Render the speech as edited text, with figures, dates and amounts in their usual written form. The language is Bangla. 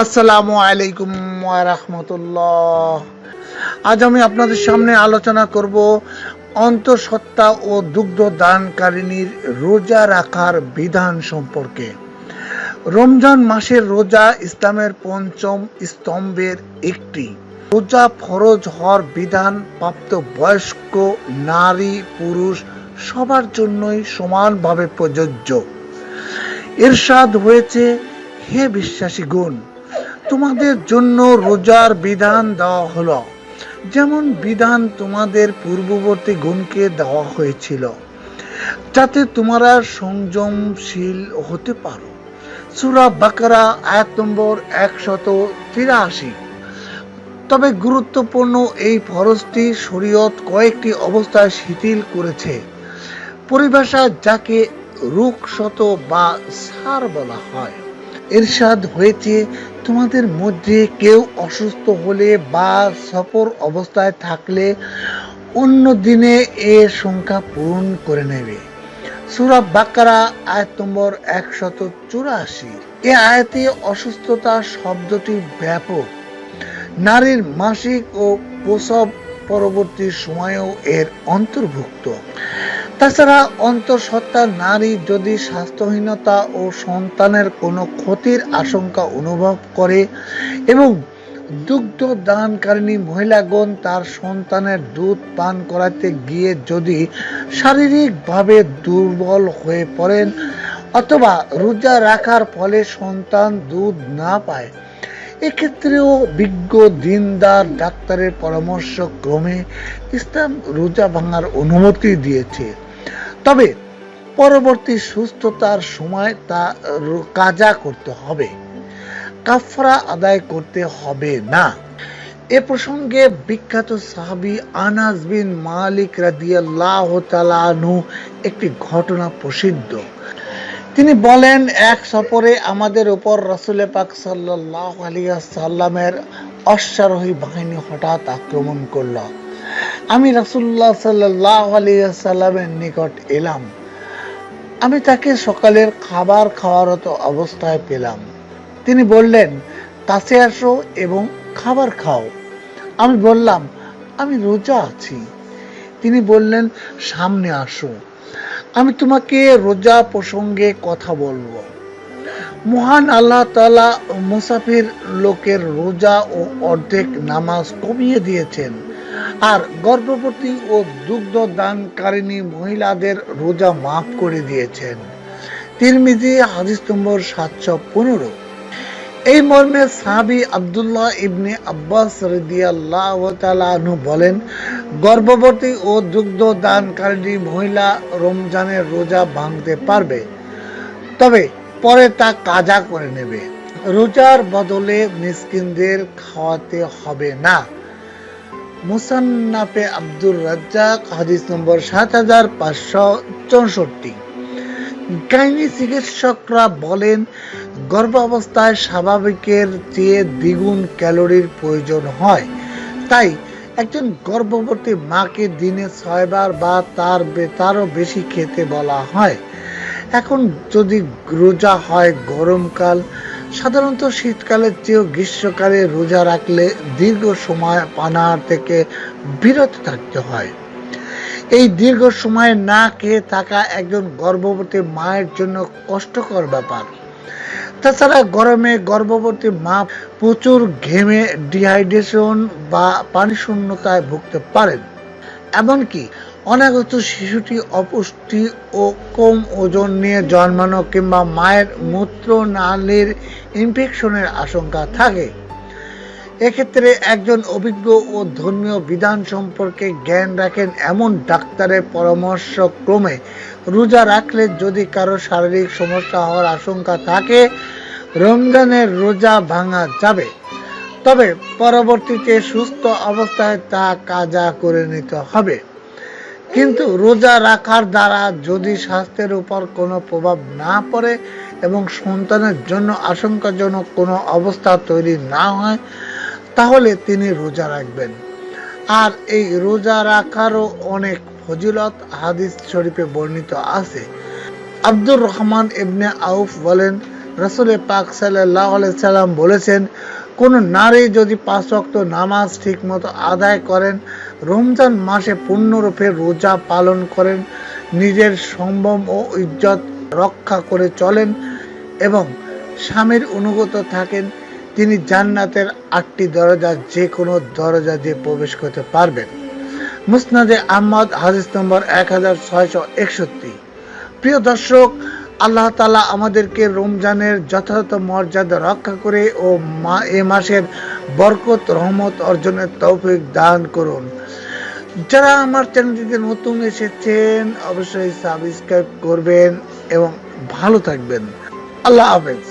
আসসালামু আলাইকুম ওয়া রাহমাতুল্লাহ। আজ আমি আপনাদের সামনে আলোচনা করব অন্তঃসত্ত্বা ও দুগ্ধ দানকারিনীর রোজা রাখার বিধান সম্পর্কে। রমজান মাসের রোজা ইসলামের পঞ্চম স্তম্ভের একটি। রোজা ফরজ হওয়ার বিধান প্রাপ্ত বয়স্ক নারী পুরুষ সবার জন্যই সমানভাবে প্রযোজ্য। ইরশাদ হয়েছে, হে বিশ্বাসীগণ, তোমাদের জন্য রোজার বিধান দেওয়া হলো, যেমন বিধান তোমাদের পূর্ববর্তী গণকে দেওয়া হয়েছিল, যাতে তোমরা সংযমশীল হতে পারো। সূরা বাকারা আয়াত নম্বর 183। তবে গুরুত্বপূর্ণ এই ফরজটি শরীয়ত কয়েকটি অবস্থায় শিথিল করেছে। পরিভাষায় যাকে রুখসত বা সার বলা হয়। ইরশাদ হয়েছে, তোমাদের মধ্যে কেউ অসুস্থ হলে বা সফর অবস্থায় থাকলে অন্য দিনে এ সংখ্যা পূরণ করে নেবে। সূরা বাকারা আয়াত নম্বর 184। এ আয়াতে অসুস্থতা শব্দটি ব্যাপক। নারীর মাসিক ও প্রসব পরবর্তী সময়েও এর অন্তর্ভুক্ত। তাছাড়া অন্তঃসত্ত্বা নারী যদি স্বাস্থ্যহীনতা ও সন্তানের কোনো ক্ষতির আশঙ্কা অনুভব করে এবং দুগ্ধ দানকারিণী মহিলাগণ তার সন্তানের দুধ পান করাতে গিয়ে যদি শারীরিকভাবে দুর্বল হয়ে পড়েন অথবা রোজা রাখার ফলে সন্তান দুধ না পায়, এক্ষেত্রেও বিজ্ঞ দিনদার ডাক্তারের পরামর্শ ক্রমে ইসলাম রোজা ভাঙার অনুমতি দিয়েছে। তবে পরবর্তী সুস্থতার সময় তা কাজা করতে হবে, কাফারা আদায় করতে হবে না। এ প্রসঙ্গে বিখ্যাত সাহাবী আনাস বিন মালিক রাদিয়াল্লাহু তাআলা আনহু একটি ঘটনা প্রসিদ্ধ। তিনি বলেন, এক সফরে আমাদের উপর রাসূল পাক সাল্লাল্লাহু আলাইহি ওয়াসাল্লামের অশ্বারোহী বাহিনী হঠাৎ আক্রমণ করল। আমি রাসূলুল্লাহ সাল্লাল্লাহু আলাইহি ওয়াসাল্লামের নিকট এলাম। আমি তাকে সকালের খাবার খাওয়ারত অবস্থায় পেলাম। তিনি বললেন, কাছে আসো এবং খাবার খাও। আমি বললাম, আমি রোজা আছি। তিনি বললেন, সামনে আসো, আমি তোমাকে রোজা প্রসঙ্গে কথা বলবো। মহান আল্লাহ তাআলা মুসাফির লোকের রোজা ও অর্ধেক নামাজ কমিয়ে দিয়েছেন, আর গর্ভবতী ও দুগ্ধ দানকারিণী মহিলাদের রোজা মাফ করে দিয়েছেন। তিরমিজি হাদিস নম্বর 715। এই মর্মে সাহাবী আব্দুল্লাহ ইবনে আব্বাস রাদিয়াল্লাহু তাআলা আনহু বলেন, গর্ভবতী ও দুগ্ধ দানকারিণী মহিলা রমজানের রোজা ভাঙতে পারবে, তবে পরে তা কাজা করে নেবে। রোজার বদলে মিসকিনদের খাওয়াতে হবে না। মুসান্নাফে আব্দুর রাজ্জাক হাদিস নম্বর 7564। গাইনি চিকিৎসকরা বলেন, গর্ভাবস্থায় স্বাভাবিকের চেয়ে দ্বিগুণ ক্যালোরির প্রয়োজন হয়। তাই একজন গর্ভবতী মাকে দিনে 6 বার বা তারও বেশি খেতে বলা হয়। এখন যদি রোজা হয় গরমকাল, সাধারণত শীতকালের চেয়েও গ্রীষ্মকালে রোজা রাখলে দীর্ঘ সময় পানাহার থেকে বিরত থাকতে হয়। এই দীর্ঘ সময় না খেয়ে থাকা একজন গর্ভবতী মায়ের জন্য কষ্টকর ব্যাপার। তাছাড়া গরমে গর্ভবতী মা প্রচুর ঘেমে ডিহাইড্রেশন বা পানি শূন্যতায় ভুগতে পারেন। এমনকি অনাগত শিশুটি অপুষ্টি ও কম ওজন নিয়ে জন্মানো কিংবা মায়ের মূত্রনালীর ইনফেকশনের আশঙ্কা থাকে। এক্ষেত্রে একজন অভিজ্ঞ ও ধর্মীয় বিধান সম্পর্কে জ্ঞান রাখেন এমন ডাক্তারের পরামর্শ ক্রমে রোজা রাখলে যদি কারো শারীরিক সমস্যা হওয়ার আশঙ্কা থাকে, রমজানের রোজা ভাঙা যাবে, তবে পরবর্তীতে সুস্থ অবস্থায় তা কাজা করে নিতে হবে। কিন্তু রোজা রাখার দ্বারা যদি স্বাস্থ্যের উপর কোনো প্রভাব না পড়ে এবং সন্তানের জন্য আশঙ্কাজনক কোনো অবস্থা তৈরি না হয়, তাহলে তিনি রোজা রাখবেন। আর এই রোজা রাখারও অনেক ফজিলত হাদিস শরীফে বর্ণিত আছে। আব্দুর রহমান ইবনে আউফ বলেন, রাসূল পাক সাল্লাল্লাহু আলাইহি সাল্লাম বলেছেন, কোন নারী যদি 5 ওয়াক্ত নামাজ ঠিকমতো আদায় করেন, রমজান মাসে পূর্ণরূপে রোজা পালন করেন, নিজের সম্ভ্রম ও ইজ্জত রক্ষা করে চলেন এবং স্বামীর অনুগত থাকেন, তিনি জান্নাতের 8টি দরজা যে কোনো দরজা দিয়ে প্রবেশ করতে পারবেন। মুসনাদে আহমদ হাদিস নম্বর 1661। প্রিয় দর্শক, আল্লাহ তাআলা আমাদেরকে রমজানের যথাযথ মর্যাদা রক্ষা করে ও এ মাসের বরকত রহমত অর্জনের তৌফিক দান করুন। যারা আমার চ্যানেলটিতে নতুন এসেছেন অবশ্যই সাবস্ক্রাইব করবেন এবং ভালো থাকবেন। আল্লাহ হাফেজ।